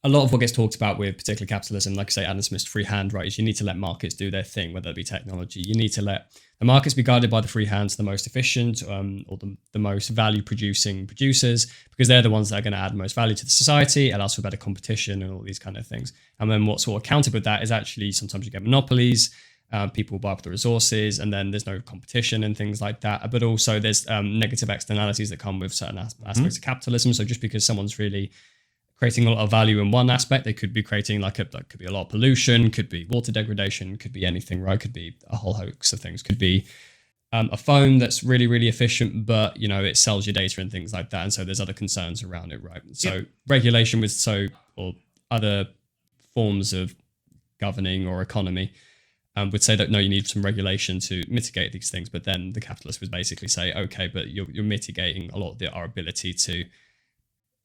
a lot of what gets talked about with particular capitalism, like I say, Adam Smith's free hand, right, is you need to let markets do their thing, whether it be technology. You need to let the markets be guided by the free hands, the most efficient or the most value producing producers, because they're the ones that are going to add most value to the society, allows for better competition and all these kind of things. And then what's sort of countered with that is actually sometimes you get monopolies. People buy up the resources, and then there's no competition and things like that. But also there's negative externalities that come with certain aspects of capitalism. So just because someone's really creating a lot of value in one aspect, they could be creating that could be a lot of pollution, could be water degradation, could be anything, right? Could be a whole host of things. Could be a phone that's really, really efficient, but it sells your data and things like that. And so there's other concerns around it, right? So regulation or other forms of governing or economy would say that no, you need some regulation to mitigate these things. But then the capitalists would basically say, okay, but you're mitigating a lot of our ability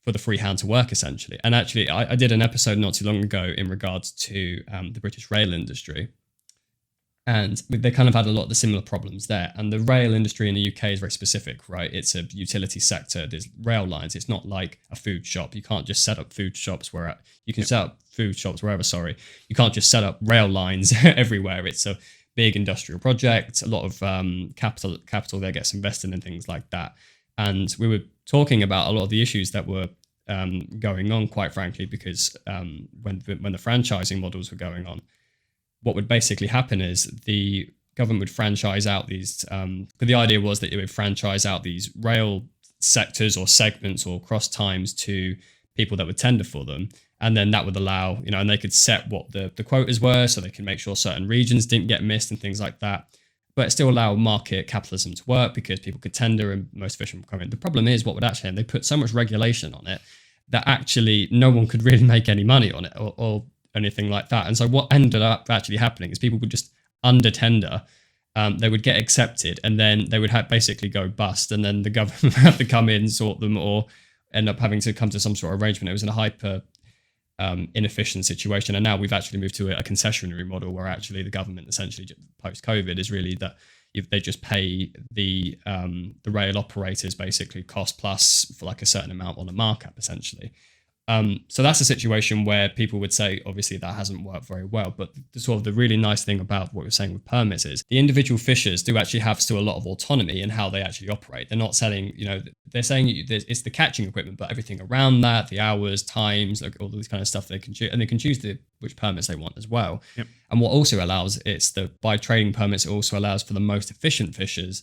for the free hand to work, essentially. And actually, I did an episode not too long ago in regards to the British rail industry. And they kind of had a lot of the similar problems there. And the rail industry in the UK is very specific, right? It's a utility sector. There's rail lines. It's not like a food shop. You can't just set up food shops you can set up food shops wherever, sorry. You can't just set up rail lines everywhere. It's a big industrial project. A lot of capital there gets invested in things like that. And we were talking about a lot of the issues that were going on, quite frankly, because when the franchising models were going on, what would basically happen is the government would franchise out these, but the idea was that it would franchise out these rail sectors or segments or cross times to people that would tender for them. And then that would allow, and they could set what the quotas were, so they can make sure certain regions didn't get missed and things like that. But it still allow market capitalism to work because people could tender and most efficient would come in. The problem is what would actually happen, they put so much regulation on it that actually no one could really make any money on it or anything like that. And so what ended up actually happening is people would just under tender, they would get accepted, and then they would basically go bust, and then the government would have to come in, sort them, or end up having to come to some sort of arrangement. It was in a hyper inefficient situation, and now we've actually moved to a concessionary model where actually the government, essentially post-COVID, is really that they just pay the rail operators basically cost plus for like a certain amount on a markup, essentially. So that's a situation where people would say, obviously, that hasn't worked very well. But the really nice thing about what you're saying with permits is the individual fishers do actually have still a lot of autonomy in how they actually operate. They're not selling, they're saying it's the catching equipment, but everything around that, the hours, times, like all this kind of stuff they can choose, and they can choose which permits they want as well. Yep. And what also allows, by trading permits, it also allows for the most efficient fishers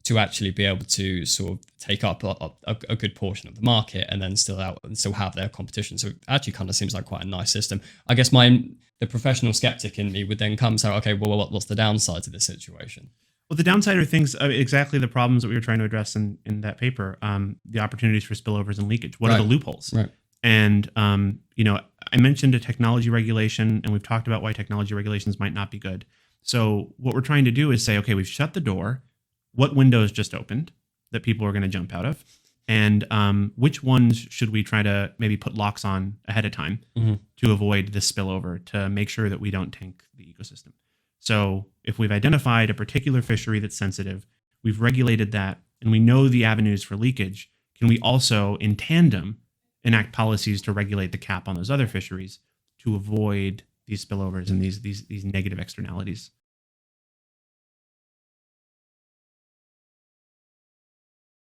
to actually be able to sort of take up a good portion of the market and then still have their competition. So it actually kind of seems like quite a nice system. I guess the professional skeptic in me would then come and say, okay, well, what's the downside to this situation? Well, the downside are things, exactly the problems that we were trying to address in that paper, the opportunities for spillovers and leakage. What are the loopholes? Right. And, I mentioned a technology regulation, and we've talked about why technology regulations might not be good. So what we're trying to do is say, okay, we've shut the door. What windows just opened that people are going to jump out of? And which ones should we try to maybe put locks on ahead of time to avoid this spillover, to make sure that we don't tank the ecosystem? So if we've identified a particular fishery that's sensitive, we've regulated that, and we know the avenues for leakage, can we also, in tandem, enact policies to regulate the cap on those other fisheries to avoid these spillovers and these negative externalities?